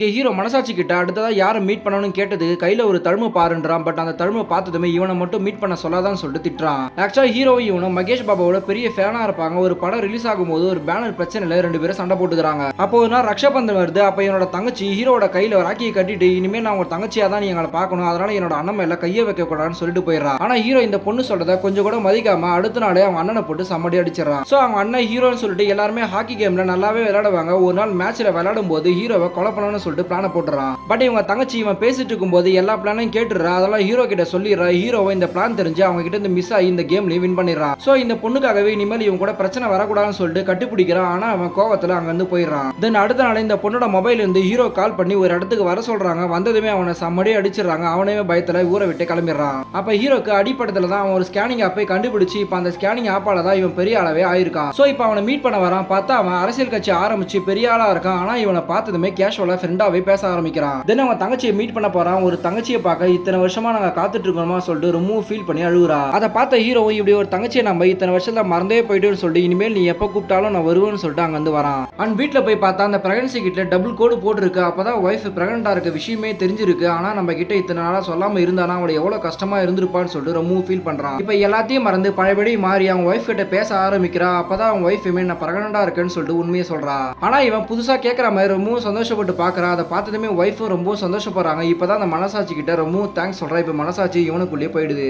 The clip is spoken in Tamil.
ஹீரோ மனசாட்சி கிட்ட அடுத்ததா யார மீட் பண்ணணும்னு கேட்டதுக்கு கையில ஒரு தழும்பு பாருன்றான். பட் அந்த தழும்பை பார்த்ததுமே இவனை மட்டும் மீட் பண்ண சொல்லாதான்னு சொல்லிட்டு திட்டுறான். ஆக்சுவலா ஹீரோவும் இவனும் மகேஷ் பாபாவோட பெரிய ஃபேனா இருப்பாங்க. ஒரு படம் ரிலீஸ் ஆகும்போது ஒரு பேனர் பிரச்சனையில 2 பேரும் சண்டை போட்டுக்கிறாங்க. அப்போ ஒரு நாள் ரக்ஷாபந்தன் வருது. அப்ப இவனோட தங்கச்சி ஹீரோட கையில ராக்கியை கட்டிட்டு இனிமே நான் ஒரு தங்கச்சியா தான் நீ எங்களை பார்க்கணும், அதனால என்னோட அண்ணன் மேல கையை வைக்க கூடாதுன்னு சொல்லிட்டு போயிடுறான். ஆனா ஹீரோ இந்த பொண்ணு சொல்றத கொஞ்சம் கூட மதிக்காம அடுத்த நாளே அவங்க அண்ணனை போட்டு சம்மடி அடிச்சிடறான். சோ அவங்க அண்ணன் ஹீரோன்னு சொல்லிட்டு எல்லாருமே ஹாக்கி கேம்ல நல்லாவே விளையாடுவாங்க. ஒரு நாள் மேட்ச்ல விளையாடும் போது ஹீரோவை கொலை பண்ணணும்னு சொல்லிட்டு பிளான போட்டுறான். பட் இவங்க தங்கச்சி இவன் பேசிட்டு இருக்கும்போது எல்லா பிளானையும் கேட்டுறா. அதெல்லாம் ஹீரோ கிட்ட சொல்லிடுறா. ஹீரோவை இந்த பிளான் தெரிஞ்சு அவங்க கிட்ட இருந்து மிஸ் ஆகி இந்த கேம்லயும் வின் பண்ணிடுறான். சோ இந்த பொண்ணுக்காகவே இனிமேல் இவங்க கூட பிரச்சனை வரக்கூடாதுன்னு சொல்லிட்டு கட்டுப்பிடிக்கிறான். ஆனா அவன் கோவத்துல அங்க இருந்து போயிடுறான். தென் அடுத்த நாள் இந்த பொண்ணோட மொபைல் இருந்து ஹீரோ கால் பண்ணி ஒரு இடத்துக்கு வர சொல்றாங்க. வந்ததுமே அவனை செம்மடியே அடிச்சிடறாங்க. அவனே பயத்துல ஊரை விட்டு கிளம்பிடுறான். அப்ப ஹீரோக்கு அடிப்படத்துல தான் அவன் ஒரு ஸ்கேனிங் ஆப்பை கண்டுபிடிச்சு இப்ப அந்த ஸ்கேனிங் ஆப்பால தான் இவன் பெரிய ஆளாவே ஆயிருக்கான். சோ இப்ப அவனை மீட் பண்ண வரான். பார்த்தா அவன் அரசியல் கட்சி ஆரம்பிச்சு பெரிய ஆளா இருக்கான். ஆனா இவனை பார்த்ததுமே கேஷுவலா ஃப்ரெண்டாவே பேச ஆரம்பிக்கிறான். தென் அவன் தங்கச்சியை மீட் பண்ண போறான். ஒரு தங்கச்சியை பார்க்க இத்தனை வருஷமா நாங்க காத்துட்டு இருக்கோமா சொல்லிட்டு ரொம்ப ஃபீல் பண்ணி அழுகுறா. அதை பார்த்த ஹீரோவும் இப்படி ஒரு தங்கச்சியை நம்ம இத்தனை வருஷத்துல மறந்தே போயிட்டுன்னு சொல்லிட்டு இனிமேல் நீ எப்ப கூப்பிட்டாலும் நான் வருவேன்னு சொல்லிட்டு அங்க வந்து வரான். அண்ட் வீட்டுல போய் பார்த்தா அந்த பிரெக்னன்சி கிட்ட டபுள் கோடு போட்டுருக்கு. அப்பதான் ஒய்ஃப் பிரெக்னண்டா இருக்க விஷயமே தெரிஞ்சிருக்கு. ஆனா நம்ம கிட்ட இத்தனை நாளா சொல்லாம இருந்தானா அவளை எவ்வளவு கஷ்டமா இருந்திருப்பான்னு சொல்லிட்டு ரொம்ப ஃபீல் பண்றான். இப்ப எல்லாத்தையும் மறந்து பழையபடி மாறி அவங்க ஒய்ஃப் கிட்ட பேச ஆரம்பிக்கிறா. அப்பதான் அவங்க ஒய்ஃப் நான் பிரெக்னண்டா இருக்கேன்னு சொல்லிட்டு உண்மையை சொல்றா. ஆனா இவன் புதுசா கேட்கற மாதிரி ரொம்ப சந்தோஷப்பட்டு பாக்குறா. அதை பார்த்ததுமே ஒய்ஃபும் ரொம்ப சந்தோஷப்படுறாங்க. இப்பதான் அந்த மனசாட்சி கிட்ட ரொம்ப தேங்க்ஸ் சொல்றா. இப்ப மனசாட்சி இவனுக்குள்ளேயே போயிடுது.